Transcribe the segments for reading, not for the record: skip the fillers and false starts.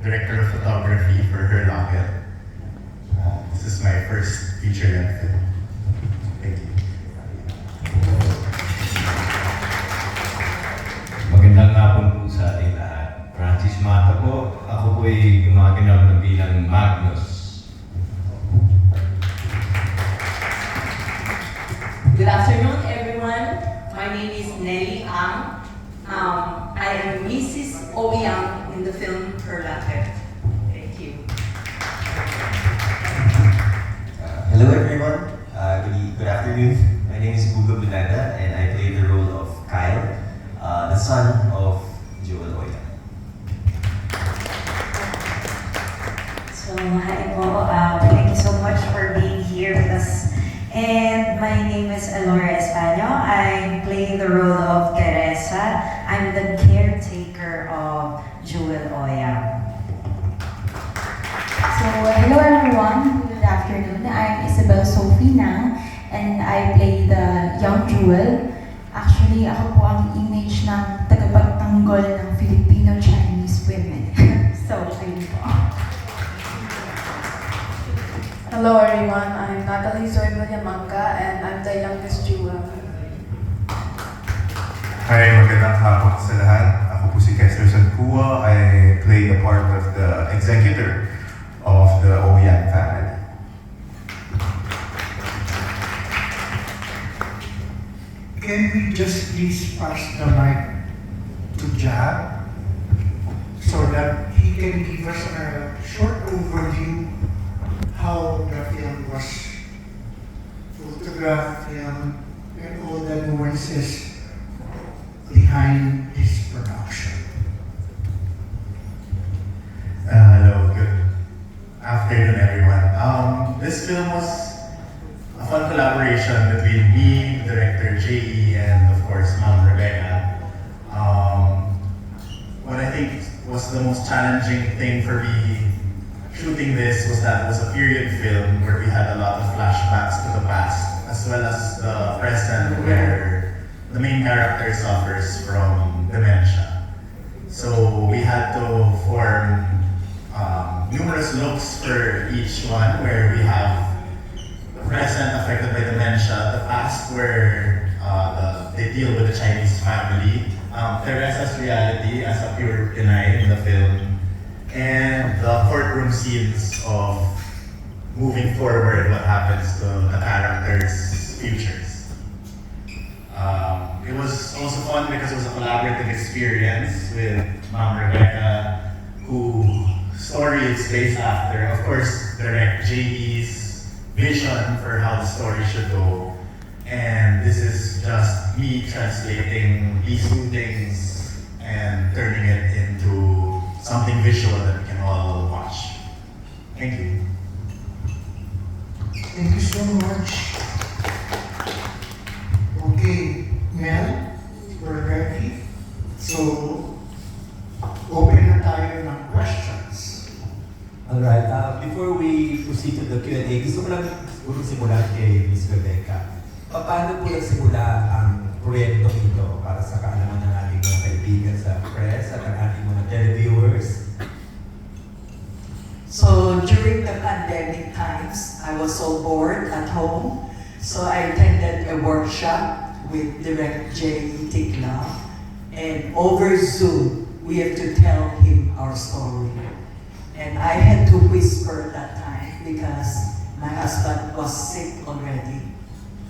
director of photography for her Locket. This is my first feature-length film. Thank you. Magandang hapon po sa ating lahat. Francis Mata po. Ako po ay gumaganap ng bilang Magnus. Good afternoon, everyone. My name is Nelly Ang. I am Mrs. Ouyang in the film Her Locket. Thank you. Hello everyone, good afternoon. My name is Guga Bulanda and I play the role of Kyle, the son of Joel Ouyang. So, hi po. Thank you so much for being here with us. And my name is Alora Españo. I'm playing the role of Teresa. I'm the caretaker of Joel Ouyang. So, hello everyone. Good afternoon. I'm Isabel Sofina and I play the young Jewel. Actually, ako po ang image ng tagapagtanggol ng Filipino-Chinese women. So, ayun po. Hello everyone, I'm Natalie Zoe Villamanga and I'm the youngest Jewel. Hi, magandang hapon sa lahat. Ako po si Kester Sancua. I play the part of the executor of the Ouyang family. Can we just please pass the mic to Jab so that he can give us a short overview how the film was photographed and all the nuances behind this production. Hello, good afternoon everyone. This film was a fun collaboration between me, director J.E., and of course Mom Rebecca. What I think was the most challenging thing for me shooting this was that it was a period film where we had a lot of flashbacks to the past, as well as the present where the main character suffers from dementia. So we had to form numerous looks for each one, where we have the present affected by dementia, the past where they deal with the Chinese family, Teresa's reality as a pure Pinay in the film, and the courtroom scenes of moving forward, what happens to the characters' futures. It was also fun because it was a collaborative experience with Mom Rebecca, whose story is based after, of course, direct J.E.'s vision for how the story should go. And this is just me translating these two things and turning it into something visual that we can all watch. Thank you. Thank you so much. Okay, Mel, we're ready. So, open na tayo ng questions. Alright, before we proceed to the Q&A, gusto ko lang siguro simulan kay Ms. Rebecca. Paano po nagsimula ang proyekto ito para sa kaalaman ng ating mga kaibigan sa press at ang ating mga televiewers? So during the pandemic times, I was so bored at home. So I attended a workshop with Direct J.E. Tikla. And over Zoom, we have to tell him our story. And I had to whisper that time because my husband was sick already.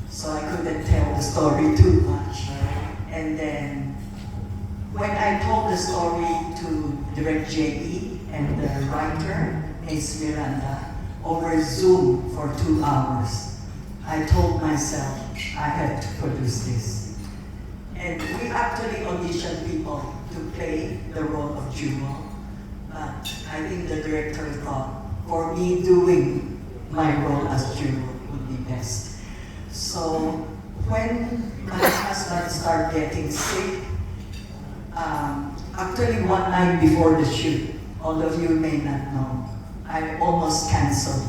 So I couldn't tell the story too much. And then when I told the story to Direct J.E. and the writer, Ms. Miranda, over Zoom for 2 hours, I told myself I had to produce this. And we actually auditioned people to play the role of Jewel. But I think the director thought for me doing my role as Jewel would be best. So when my husband started getting sick, actually one night before the shoot, all of you may not know, I almost canceled.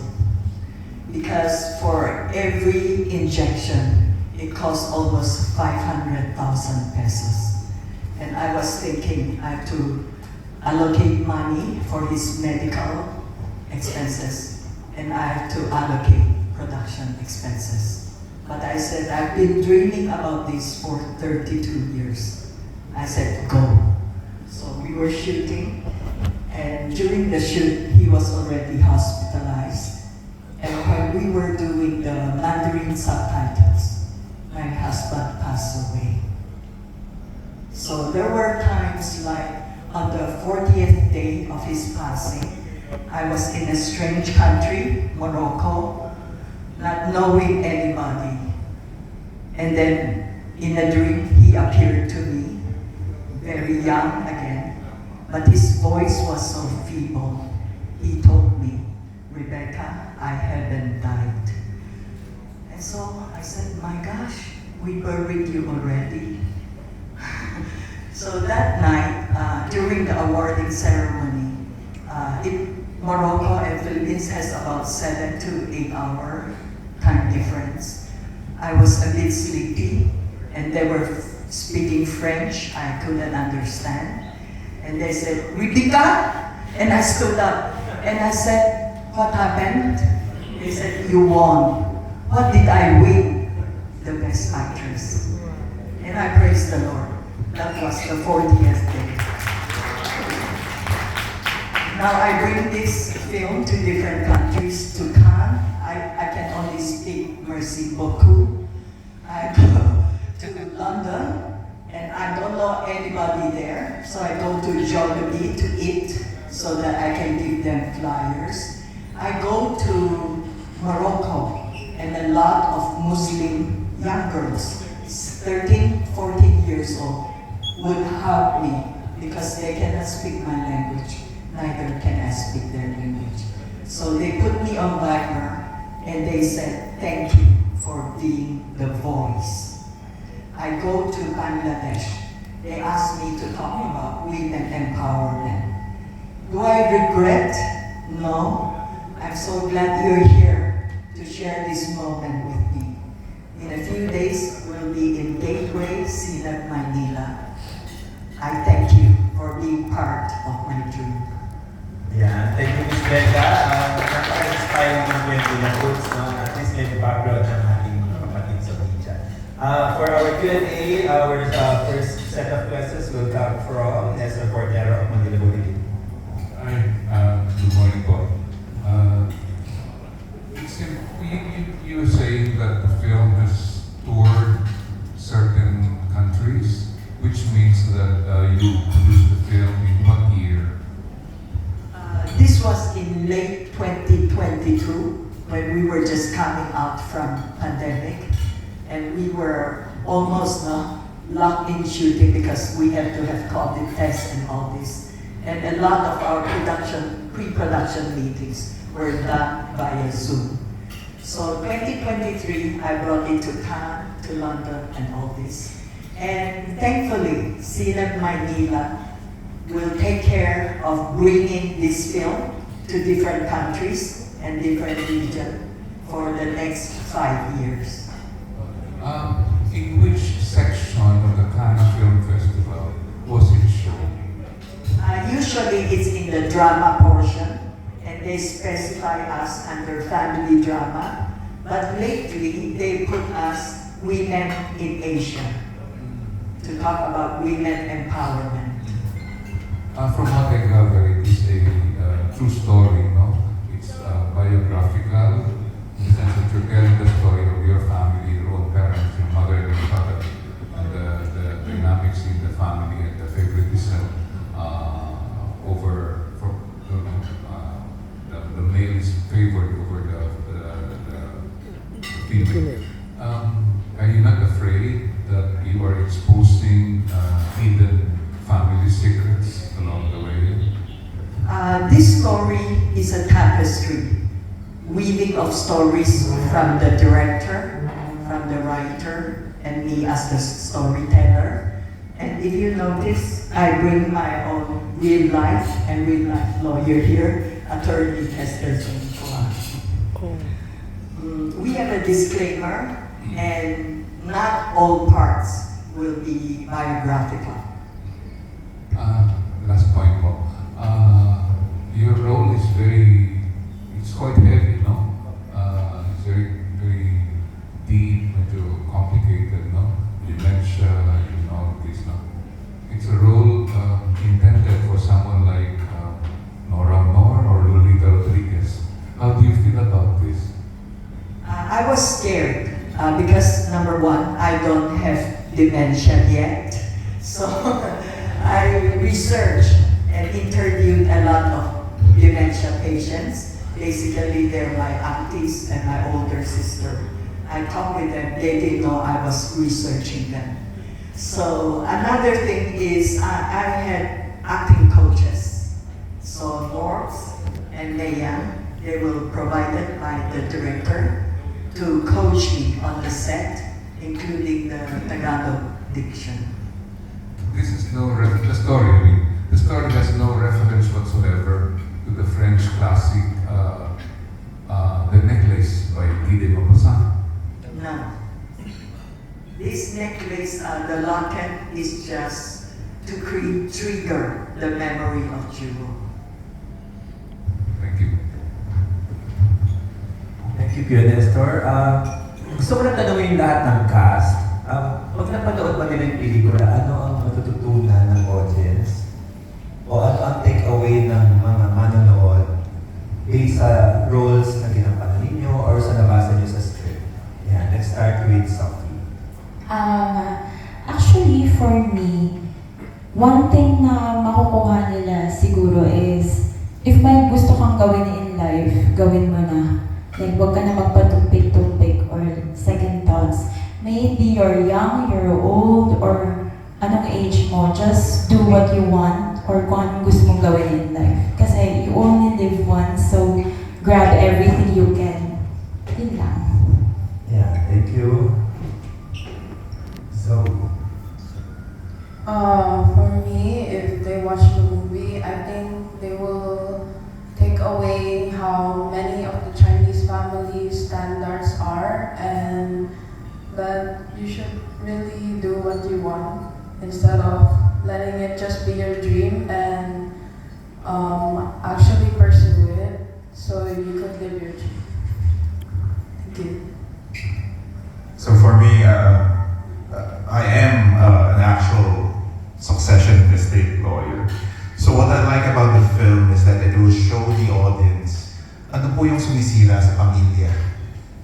Because for every injection, it costs almost 500,000 pesos. And I was thinking I have to allocate money for his medical expenses, and I have to allocate production expenses. But I said, I've been dreaming about this for 32 years. I said, go. So we were shooting, and during the shoot, he was already hospitalized. And when we were doing the Mandarin subtitles, my husband passed away. So there were times like on the 40th day of his passing, I was in a strange country, Morocco, not knowing anybody. And then in a dream, he appeared to me, very young again, but his voice was so feeble. He told me, Rebecca, I haven't died. And so I said, my gosh, we buried you already. So that night, during the awarding ceremony, Morocco and Philippines has about 7 to 8 hour time difference. I was a bit sleepy, and they were speaking French. I couldn't understand. And they said, Rebecca? And I stood up, and I said, what happened? They said, you won. What did I win? The Best Actress. And I praised the Lord. That was the 40th day. Now I bring this film to different countries, to Cannes. I can only speak merci beaucoup. I go to London, and I don't know anybody there, so I go to Jollibee to eat so that I can give them flyers. I go to Morocco, and a lot of Muslim young girls, 13, 14 years old, would help me because they cannot speak my language, neither can I speak their language. So they put me on Wagner, and they said, thank you for being the voice. I go to Bangladesh. They asked me to talk about women empowerment. Do I regret? No. I'm so glad you're here to share this moment with me. In a few days, we'll be in Gateway, Sinag Maynila. I thank you for being part of my dream. Yeah, thank you, Ms. Becca. Napaka-inspiring ng kwento niya, Coach, no? At least may background ng ating mga kapatid sa media. For our Q&A, our first set of questions will come from Nestor Cordero of Manila Bulletin. Hi, good morning po. You were saying that the film has toured certain countries, which means that you produced the film in what year? This was in late 2022 when we were just coming out from pandemic, and we were almost locked in shooting because we had to have COVID tests and all this. And a lot of our pre-production meetings were done via Zoom. So 2023, I brought it to Cannes, to London, and all this. And thankfully, Sinag Maynila will take care of bringing this film to different countries and different regions for the next 5 years. In which section of the Cannes Film Festival was it shown? Usually it's in the drama portion, and they specify us under family drama. But lately, they put us women in Asia to talk about women empowerment. From what I gather, it is a true story, no? It's biographical, in the sense that you're telling the story of your family, your own parents, your mother and your father, and the dynamics in the family and the favoritism over, the male is favored over the female. Are you not afraid that you are exposing hidden family secrets along the way? This story is a tapestry, weaving of stories from the director, from the writer, and me as the storyteller. And if you notice, I bring my own real life and real life lawyer here, attorney Esther Jennifer. We have a disclaimer, and not all parts will be biographical. Last point po. I was scared because number one, I don't have dementia yet. So I researched and interviewed a lot of dementia patients. Basically, they're my aunties and my older sister. I talked with them, they didn't know I was researching them. So another thing is I had acting coaches. So North and Mayan, they were provided by the director to coach me on the set, including the Tagalog diction. This is the story. I mean, the story has no reference whatsoever to the French classic, The Necklace by Guy de Maupassant. No. This necklace, the locket, is just to trigger the memory of Jewel. Thank you. Thank you, Kuya Nestor. Gusto ko na tanungin lahat ng cast. Pag napanood ba nila yung pelikula, ano ang matututunan ng audience? O ano ang take-away ng mga manonood based sa roles na ginampanan ninyo or sa nabasa nyo sa script? Yeah, let's start with Sophie. Actually, for me, one thing na makukuha nila siguro is, if may gusto kang gawin in life, gawin mo na. Like, huwag ka na magpatumpik-tumpik or second thoughts. May it be you're young, you're old, or anong age mo, just do what you want or kung anong gusto mong gawin in life. Kasi you only live once, so grab everything you can. Yun lang. Yeah, thank you. So, For me, if they watch the movie, I think they will take away how many of the Chinese family standards are, and that you should really do what you want instead of letting it just be your dream, and actually pursue it so you could live your dream. Thank you. So for me, I am an actual succession estate lawyer. So what I like about the film is that it will show the audience ano po yung sumisira sa pamilya,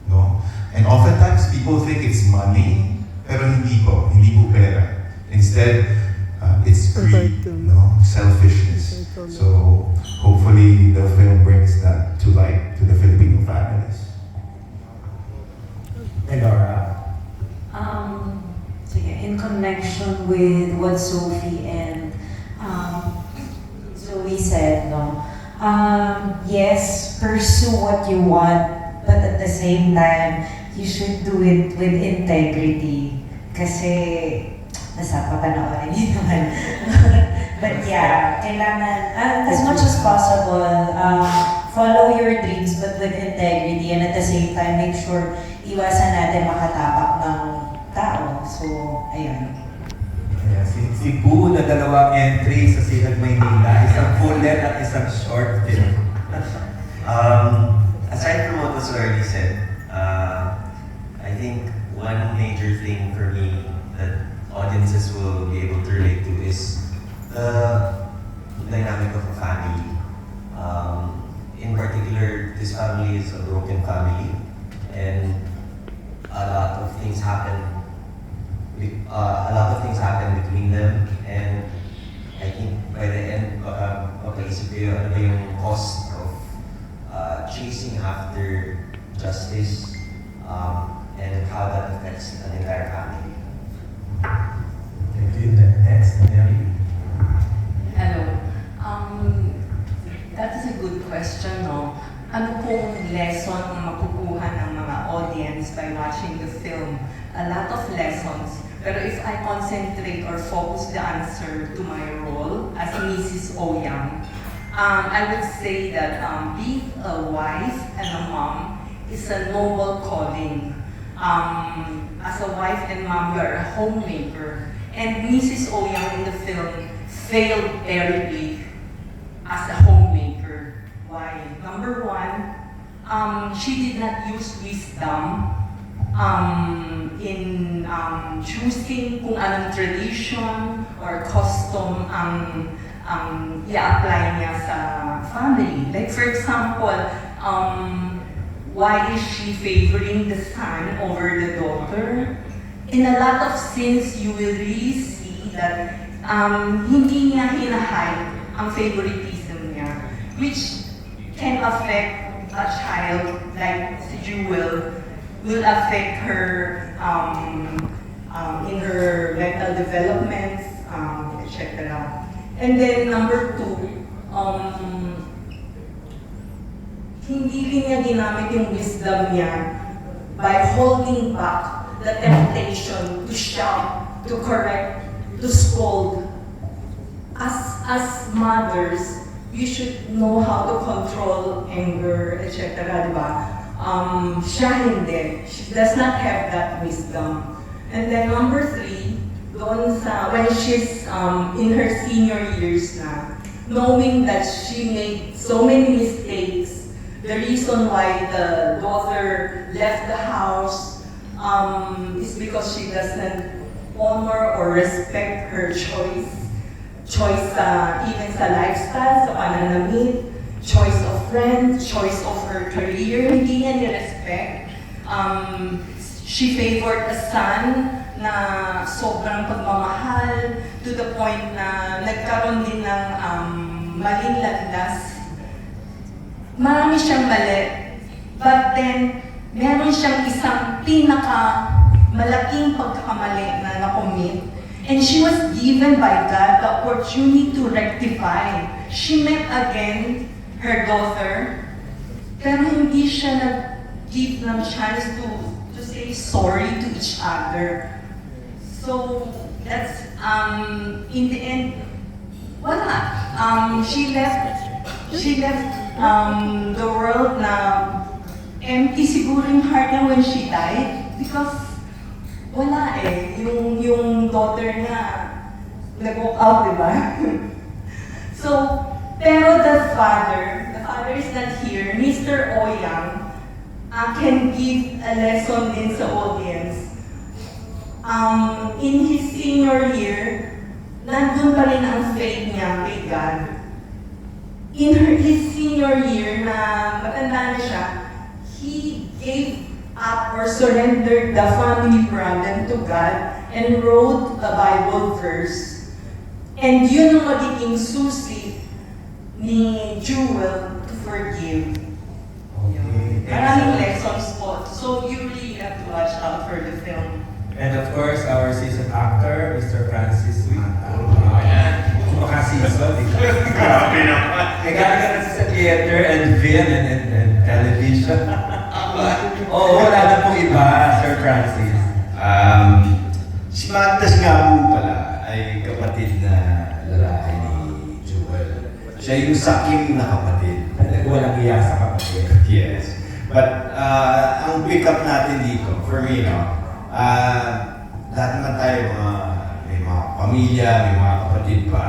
no? And oftentimes people think it's money, pero hindi po pera. Instead, it's greed, no? Selfishness. So hopefully the film brings that to light to the Filipino families. and Laura. In connection with what Sophie and Zoe said, no? Yes, pursue what you want, but at the same time, you should do it with integrity. Kasi, nasa papanoorin niyo naman. But yeah, kailangan, as much as possible, follow your dreams but with integrity, and at the same time, make sure iwasan natin makatapak ng tao. So, ayun. Yeah, si Boo na dalawang entry sa Sinag Maynila, isang full length at isang short film. Aside from what was already said, I think one major thing for me that audiences will be able to relate to is the dynamic of a family. In particular, this family is a broken family, and a lot of things happen between them, and I think by the end, mapaisip kayo ano ba yung cost of chasing after justice, and how that affects an entire family. Thank you. Next, Mary. Hello. That is a good question, no? Ano pong lesson ang makukuha ng mga audience by watching the film? A lot of lessons. Pero if I concentrate or focus the answer to my role as Mrs. Ouyang, I would say that being a wife and a mom is a noble calling. As a wife and mom, you are a homemaker. And Mrs. Ouyang in the film failed terribly as a homemaker. Why? Number one, she did not use wisdom in choosing kung anong tradition or custom ang i-apply niya sa family. Like for example, why is she favoring the son over the daughter? In a lot of scenes, you will really see that hindi niya hinahide ang favoritism niya, which can affect a child like si Jewel, will affect her in her mental development, etc. And then number two, hindi rin niya ginamit yung wisdom niya by holding back the temptation to shout, to correct, to scold. As mothers, you should know how to control anger, etc. Diba? Siya hindi. She does not have that wisdom. And then number three, when she's in her senior years na, knowing that she made so many mistakes, the reason why the daughter left the house is because she doesn't honor or respect her choice even sa lifestyle, sa pananamit, choice of friends, choice of her career, hindi niya ni-respect. She favored a son na sobrang pagmamahal to the point na nagkaroon din ng maling landas. Marami siyang mali, but then meron siyang isang malaking pagkakamali na nakomit. And she was given by God the opportunity to rectify. She met again her daughter, pero hindi siya nag-give ng chance to say sorry to each other. So, that's, in the end, wala. She left the world na empty siguro yung heart niya when she died because wala yung daughter niya nag-walk out, diba? So, pero the father is not here, Mr. Oyang, can give a lesson din sa audience. In his senior year, nandun pa rin ang faith niya kay God. In his senior year na matanda na siya, he gave up or surrendered the family problem to God and wrote a Bible verse. And yun ang magiging susi ni Jewel to forgive. Okay. Maraming lessons po. So you really have to watch out for the film. And of course, our seasoned actor, Mr. Francis Mata. Maka-season, di ba? Grabe naman. Galing ka na sa theater and film and television. Oo, wala na pong iba, Sir Francis. Si Magdas nga po pala ay kapatid na lalaki ni Jewel. Siya yung sakim na kapatid. Walang iya sa kapatid. Yes. But ang pick up natin dito, for me, lahat naman tayo may mga pamilya, may mga kapatid pa.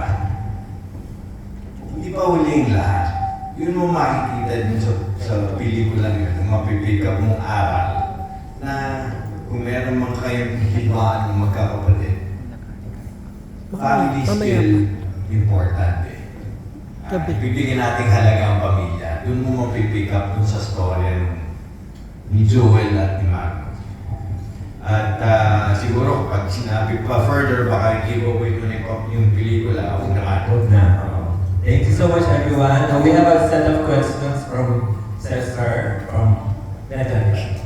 Hindi pa huling lahat. Yun mo makikita din sa pelikulang yun, kung mapipick up mong aral na kung meron man kayong hibaan ng magkakapatid, family still important eh. Bibigyan nating halaga ang pamilya. Doon mo mapipick up dun sa storya ni Joel at ni Magnus. At siguro pag sinabi pa further, baka i-giveaway ko na yung pelikula. Huwag naman. Huwag na. Thank you so much, everyone. Now we have a set of questions from Cesar from Netherlands.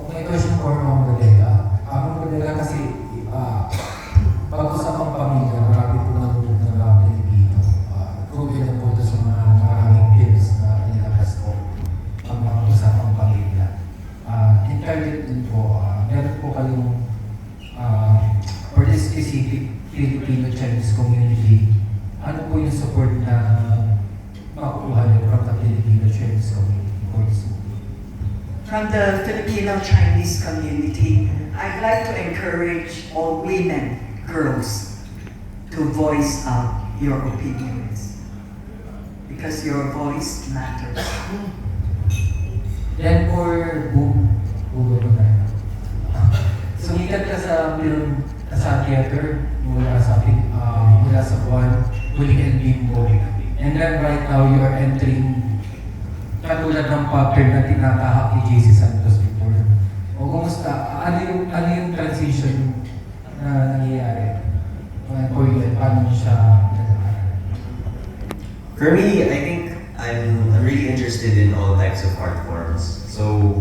May question for Ma'am Rodela. Ma'am Rodela kasi pag-usapang pamilya, marami po nanonood ng mga Pilipino. Proven na po ito sa mga maraming films na nilabas po ang mga usapang pamilya. Entirely din po, meron po kayong for this specific Filipino-Chinese community, ano po yung support na makukuha niyo from the Filipino-Chinese community for this movie? From the Filipino-Chinese community, I'd like to encourage all women, girls, to voice out your opinions. Because your voice matters. Then for sumikat ka sa film, sa theater, mula sa buwan, Huling and Bimbo. And then right now you are entering katulad ng pattern na tinatahak ni JC Santos before? O kumusta? Ano yung transition na nangyayari? For you, paano siya nag-aaral? For me, I think I'm really interested in all types of art forms. So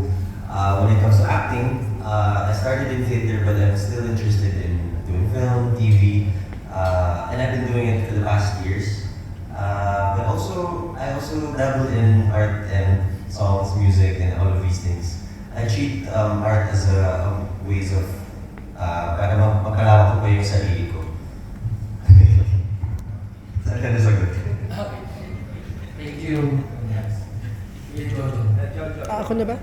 when it comes to acting, I started in theater, but I'm still interested in doing film, TV, and I've been doing it for the past years. But I also dabbled in art and songs, music, and all of these things. I treat art as a ways of para mapalawak ko pa yung sarili ko. Saan ka nasagot? Thank you. Ako na ba?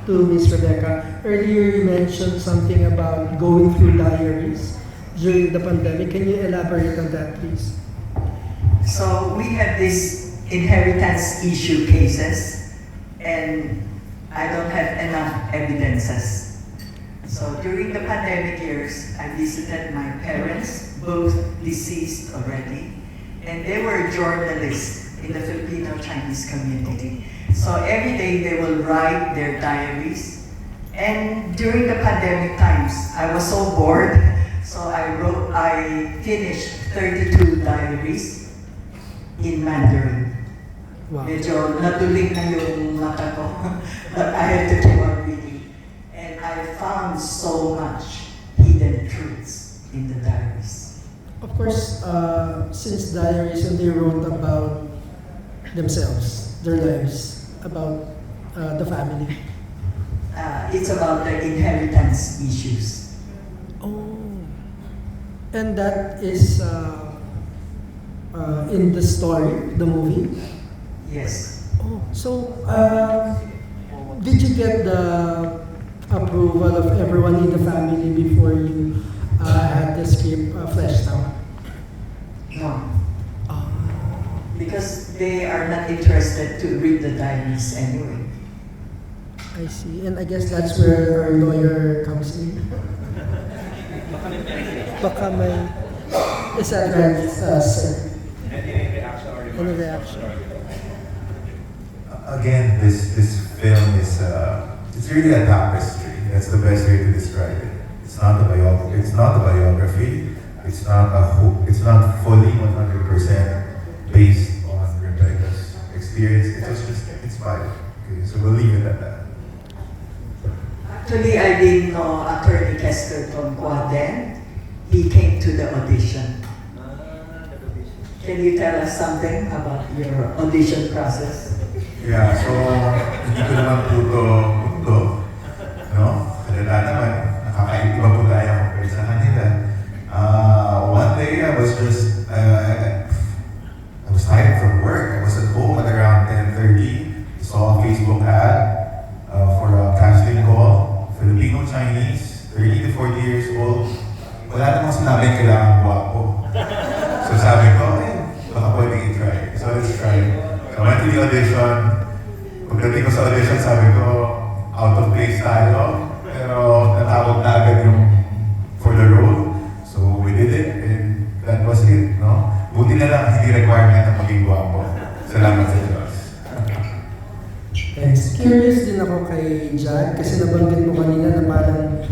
To Miss Rebecca, earlier you mentioned something about going through diaries during the pandemic. Can you elaborate on that, please? So we had this inheritance issue cases, and I don't have enough evidences. So during the pandemic years, I visited my parents, both deceased already, and they were journalists in the Filipino-Chinese community. So every day they will write their diaries. And during the pandemic times, I was so bored, so I finished 32 diaries in Mandarin. Wow. Medyo naduling na yung mata ko, but I had to keep on reading. And I found so much hidden truths in the diaries. Of course, since diaries, and they wrote about themselves, their lives, about the family. It's about the inheritance issues. Oh, and that is in the story, the movie. Yes. Oh, so did you get the approval of everyone in the family before you had the script fleshed out? No. Because they are not interested to read the diaries anyway. I see, and I guess that's where our lawyer comes in. Baka may... Is that right, sir? Any reaction? Again, this film is it's really a tapestry. That's the best way to describe it. It's not a biography. It's not a biography. It's not fully 100% based on Rebecca's experience. It was just inspired. Okay, so we'll leave it at that. Actually, I didn't know Attorney Kester from Guaden. He came to the audition. Can you tell us something about your audition process? Yeah, so hindi ko naman puto, no? Kalala naman, nakakaiba po tayo compared sa kanila. One day I was just, I was tired from work. I was at home at around 10:30. Saw a Facebook ad for a casting call, Filipino-Chinese, 30 to 40 years old. Wala namang sinabing kailangan guwapo. So sabi ko, baka pwedeng i-try. So let's try. So I went to the audition. Pagdating ko sa audition, sabi ko, out of place tayo. Pero natawag na agad yung for the role. So we did it, and that was it, no? Buti na lang, hindi requirement na maging guwapo. Salamat sa Diyos. Thanks. Curious din ako kay Jad, kasi nabanggit mo kanina na parang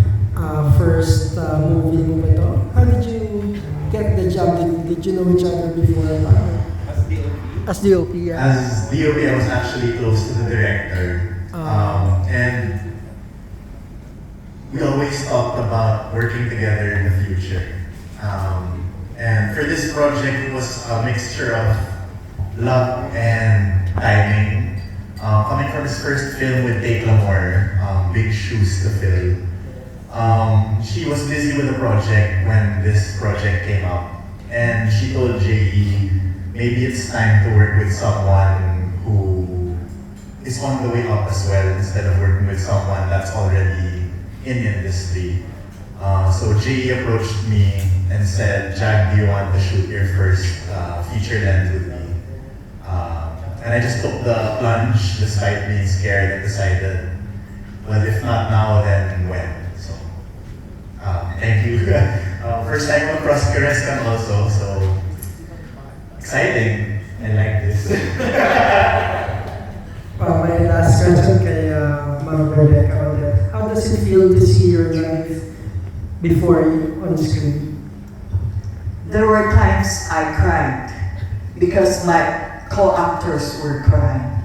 first movie mo ba ito? How did you get the job? Did you know each other before? As DOP, yeah. As DOP, I was actually close to the director. And we always talked about working together in the future. And for this project, it was a mixture of luck and timing. Coming from his first film with Take Lamore, Big Shoes to Fill. She was busy with the project when this project came up. And she told JE, maybe it's time to work with someone who is on the way up as well, instead of working with someone that's already in the industry. So JE approached me and said, Jack, do you want to shoot your first feature length with me? And I just took the plunge despite being scared and decided, well, if not now, then when? So, thank you. First time across Kereskan also, so exciting. I like this. question kay Ma'am Rebecca ulit. How does it feel to see your life before on screen? There were times I cried because my co-actors were crying.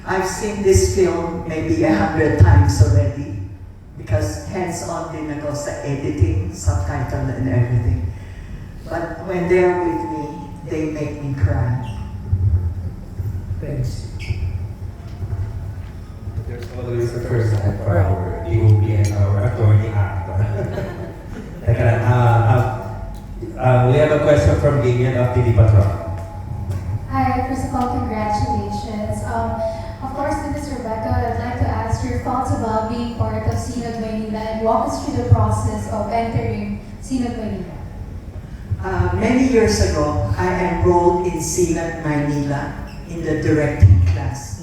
I've seen this film maybe 100 times already because hands-on din ako sa editing, subtitle and everything. But when they're with me, they make me cry. Thanks. There's always a first time for our DOP and our attorney actor. Teka lang, we have a question from Damian of TV Patron. Hi, first of all, congratulations. Of course, to Ms. Rebecca, I'd like to ask your thoughts about being part of Sinag Maynila and walk us through the process of entering Sinag Maynila. Many years ago, I enrolled in Sinag Maynila in the directing class.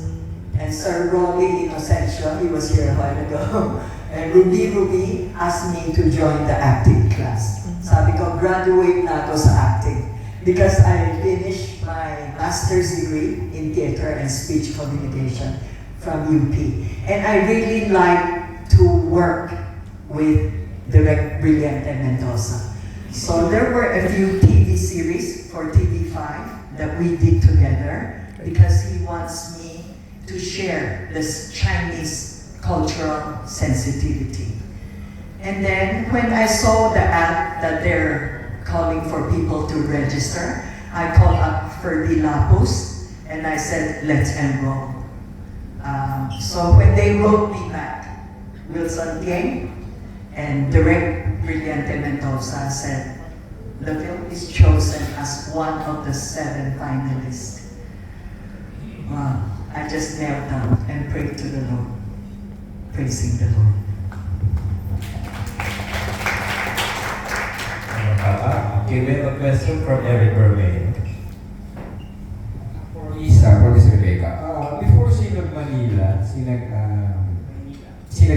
And Sir Rolly Inocencio, he was here a while ago, and Ruby asked me to join the acting class. Sabi ko, graduate na ako sa acting because I finished my master's degree in theater and speech communication from UP. And I really like to work with Direct Brilliante Mendoza. So there were a few TV series for TV5 that we did together because he wants me to share this Chinese cultural sensitivity. And then when I saw the ad that they're calling for people to register, I called up Ferdy Lapus and I said, let's enroll. So when they wrote me back, Wilson came and Direct Brilliante Mendoza said, the film is chosen as one of the 7 finalists. Wow, I just knelt down and prayed to the Lord, praising the Lord. Okay, we have a question from Eric Bermain. For Miss Rebecca, before Sinag Manila, Sinag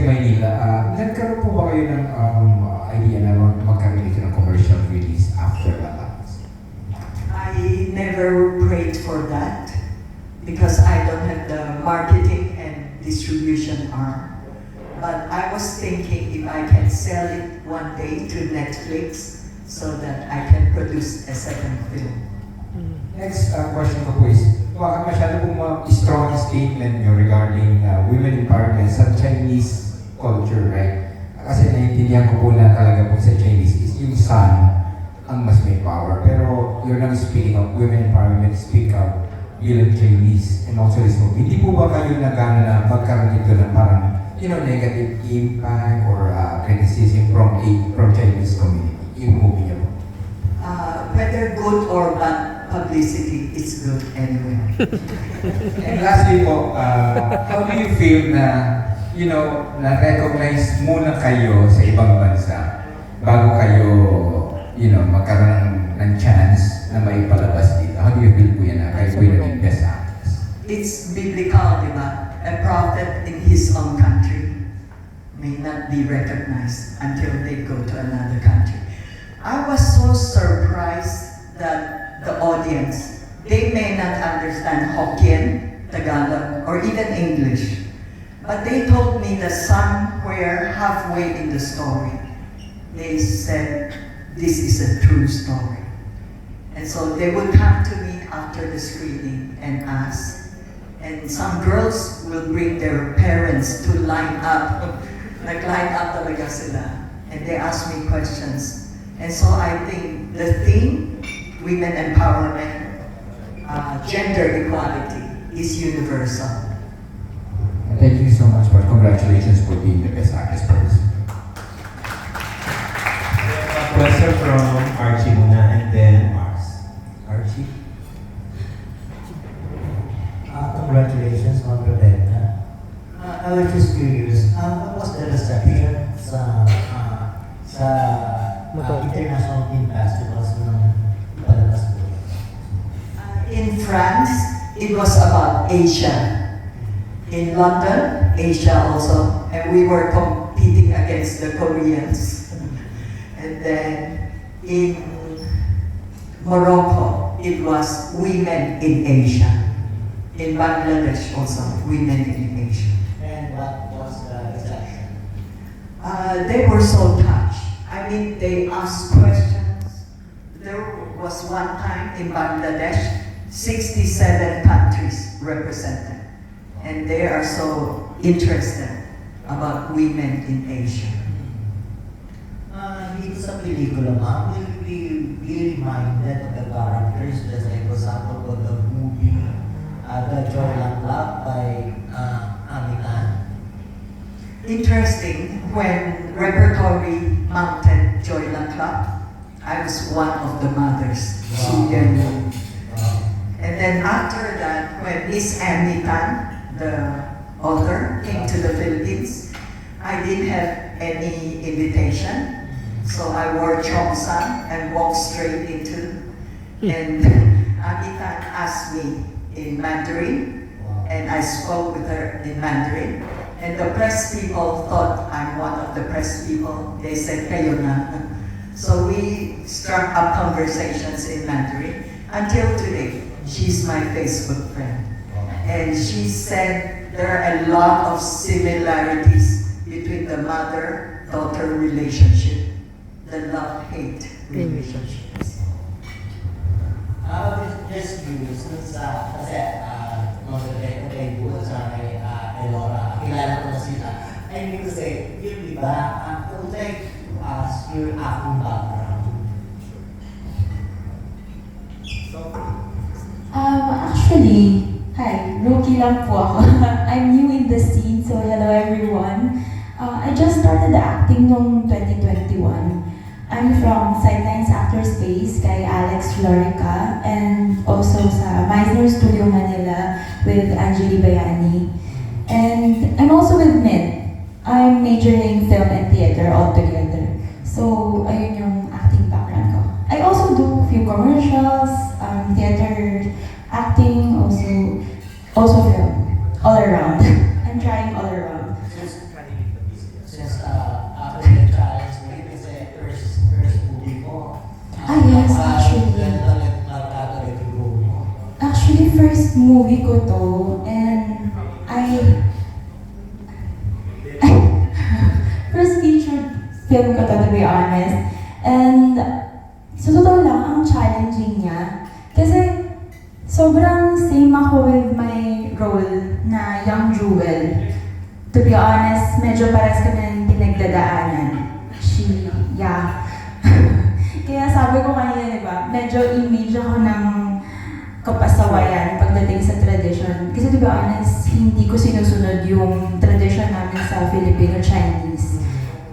Maynila, nagkaroon po ba kayo ng idea na magkaroon dito ng commercial release after that? I never prayed for that because I don't have the marketing and distribution arm. But I was thinking if I can sell it one day to Netflix so that I can produce a second film. Next question ko po is, baka masyado pong strong statement nyo regarding women empowerment sa Chinese culture, right? Kasi naiintindihan ko po na talaga po sa Chinese is yung son ang mas may power. Pero you're not speaking of women empowerment, speak of bilang Chinese and also this movie. Hindi po ba kayo nagana na magkaroon dito ng parang, negative impact or criticism from Chinese community? Yung movie niyo po. Whether good or bad publicity, it's good anyway. And lastly po, how do you feel na, na-recognize muna kayo sa ibang bansa bago kayo, magkaroon ng chance na may palabas dito? How do you feel po yan na kayo po yung best actress? It's biblical, di ba? A prophet in his own country may not be recognized until they go to another country. I was so surprised that the audience, they may not understand Hokkien, Tagalog, or even English. But they told me that somewhere halfway in the story, they said, this is a true story. And so they would come to me after the screening and ask, and some girls will bring their parents to line up. Nag-line up talaga sila. And they ask me questions. And so I think the theme, women empowerment, gender equality, is universal. Thank you so much, but congratulations for being the best actress for this. Question from Archie muna and then Mars. Archie? Congratulations, Ma'am Rebecca. I was just curious, what was the reception sa international film festivals ng palabas mo? In France, it was about Asia. In London, Asia also, and we were competing against the Koreans. And then in Morocco, it was women in Asia. In Bangladesh also, women in Asia. and what was the reception? They were so touched. I mean, they asked questions. There was one time in Bangladesh, 67 countries represented. And they are so interested about women in Asia. Dito sa pelikula, ma'am, will we be reminded of the characters, just like for example, of the movie, The Jordan Club by Amitan? Interesting, when Repertory mounted Joyland Club, I was one of the mothers. And then after that, when Miss Annie Tan, the author, came to the Philippines, I didn't have any invitation. So I wore cheongsam and walked straight into, and Annie Tan asked me in Mandarin, and I spoke with her in Mandarin. And the press people thought I'm one of the press people. They said, "Kayo na." So we struck up conversations in Mandarin until today. She's my Facebook friend. And she said there are a lot of similarities between the mother-daughter relationship, the love-hate relationships. Just curious, kasi mag-relate kayo po sa kay Elora, kilala ko na sila. I mean to say, yun diba, I would like to ask your acting background. Actually, hi, rookie lang po ako. I'm new in the scene, so hello everyone. I just started acting noong 2021. I'm from Sidelines Actor Space kay Alex Florica and also sa Meisner Studio Manila with Angeli Bayani. And I'm also with MID. I'm majoring film and theater altogether. So, ayun yung acting background ko. I also do few commercials, theater acting, also film, all around. I'm trying all around. Since after the challenge, maybe it's the first movie mo. Yes, actually. Actually, first movie ko to, and first featured film ko to be honest. And sa totoo lang, ang challenging niya. Kasi sobrang same ako with my role na young Jewel. To be honest, medyo pares kami ng pinagdadaanan. Kaya sabi ko kanina, di ba, medyo image ako ng kapasawayan pagdating sa tradition. Kasi to be honest, hindi ko sinusunod yung tradition namin sa Filipino-Chinese.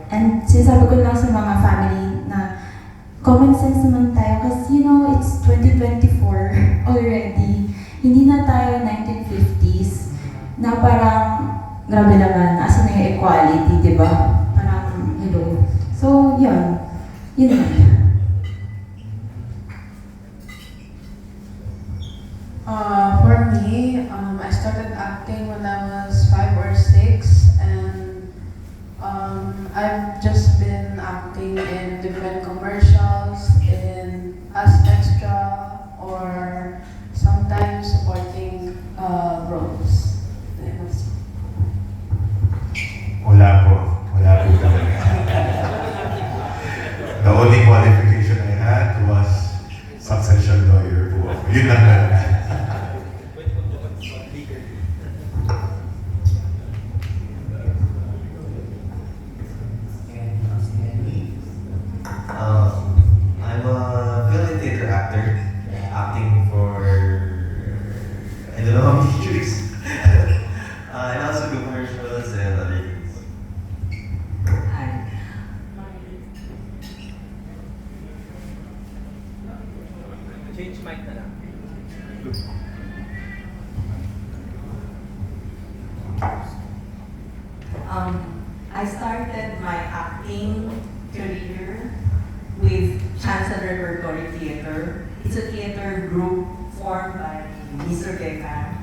And sinasabi ko lang sa mga family na common sense naman tayo kasi it's 2024 already. Hindi na tayo 1950s na parang grabe naman, asa na yung equality, di ba? Parang, hello. So, yun. Yun na. For me, I started acting when I was 5 or 6, and I've just been acting in different commercials, as extra, or sometimes supporting roles. Wala po talaga. The only qualification I had was succession lawyer po. Yun lang talaga. I'm a film and theater actor, acting for I don't know how many years. And also do commercials and other things. Change mic na lang. I started my acting career with Chancellor Repertory Theater. It's a theater group formed by Mr. Becca.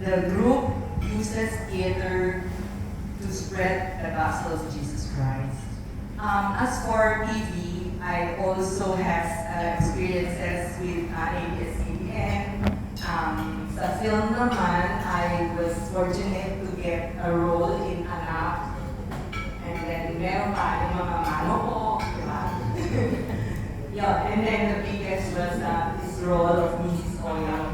The group uses theater to spread the gospel of Jesus Christ. As for TV, I also have experiences with ABS-CBN. Sa film naman, I was fortunate to get a role in Anak. And then meron pa yung mga mano ko, di ba? Yeah, and then the biggest was this role of Mrs. Oyang